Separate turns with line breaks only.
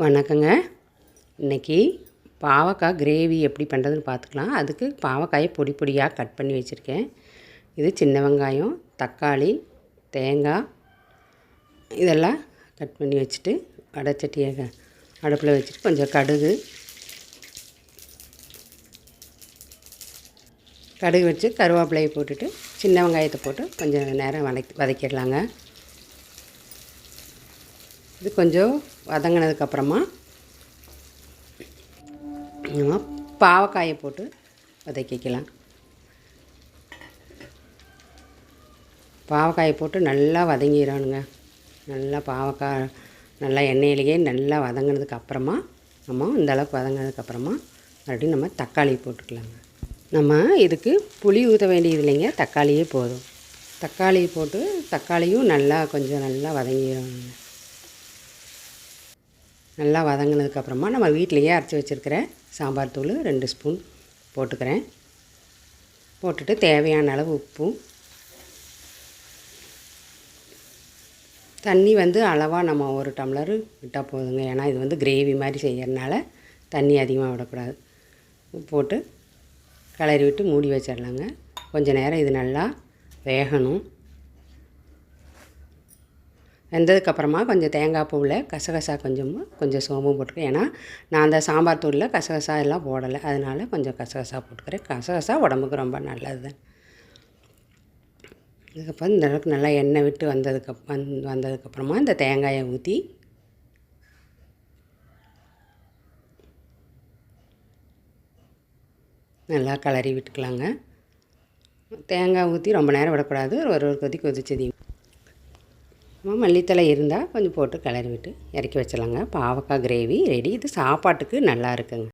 வணக்கங்க. இன்றைக்கி பாவக்காய் கிரேவி எப்படி பண்ணுறதுன்னு பார்த்துக்கலாம். அதுக்கு பாவக்காயை பொடி பொடியாக கட் பண்ணி வச்சுருக்கேன். இது சின்ன வெங்காயம், தக்காளி, தேங்காய் இதெல்லாம் கட் பண்ணி வச்சுட்டு வடைச்சட்டியை அடுப்பில் வச்சுட்டு கொஞ்சம் கடுகு வச்சு கருவேப்பிலையை போட்டுட்டு சின்ன வெங்காயத்தை போட்டு கொஞ்சம் நேரம் வதக்கிடலாங்க. இது கொஞ்சம் வதங்கினதுக்கப்புறமா நம்ம பாவக்காயை போட்டு வதக்கிக்கலாம். பாவக்காயை போட்டு நல்லா வதங்கிடணுங்க. நல்லா பாவக்காய் நல்லா எண்ணெயிலேயே நல்லா வதங்கினதுக்கப்புறமா நம்ம இந்தளவுக்கு வதங்கினதுக்கப்புறமா மறுபடியும் நம்ம தக்காளி போட்டுக்கலாங்க. நம்ம இதுக்கு புளி ஊற்ற வேண்டியது இல்லைங்க, தக்காளியே போதும். தக்காளி போட்டு தக்காளியும் நல்லா கொஞ்சம் நல்லா வதங்கிடணுங்க. நல்லா வதங்கினதுக்கப்புறமா நம்ம வீட்டிலையே அரைச்சி வச்சுருக்கிற சாம்பார் தூள் 2 ஸ்பூன் போட்டுக்கிறேன். போட்டுட்டு தேவையான அளவு உப்பும், தண்ணி அளவாக நம்ம 1 டம்ளர் விட்டால் போதுங்க. ஏன்னா இது கிரேவி மாதிரி செய்கிறதுனால தண்ணி அதிகமாக விடக்கூடாது. போட்டு கிளறி விட்டு மூடி வச்சிடலாங்க. கொஞ்சம் நேரம் இது நல்லா வேகணும். வெந்ததுக்கப்புறமா கொஞ்சம் தேங்காய் பூவில் கசகசா கொஞ்சம் சோம்பும் போட்டுக்கிறேன். ஏன்னா நான் அந்த சாம்பார் தூளில் கசகசா எல்லாம் போடலை, அதனால் கொஞ்சம் கசகசா போட்டுக்கிறேன். கசகசா உடம்புக்கு ரொம்ப நல்லது தான். இதுக்கப்புறம் இந்த அளவுக்கு நல்லா எண்ணெய் விட்டு வந்ததுக்கப்புறமா இந்த தேங்காயை ஊற்றி நல்லா கிளறி விட்டுக்கலாங்க. தேங்காய் ஊற்றி ரொம்ப நேரம் விடக்கூடாது. ஒரு கொதிச்சது மல்லித்தலை இருந்தால் கொஞ்சம் போட்டு கிளறி விட்டு இறக்கி வச்சிடலாங்க. பாவக்காய் கிரேவி ரெடி. இது சாப்பாட்டுக்கு நல்லா இருக்குங்க.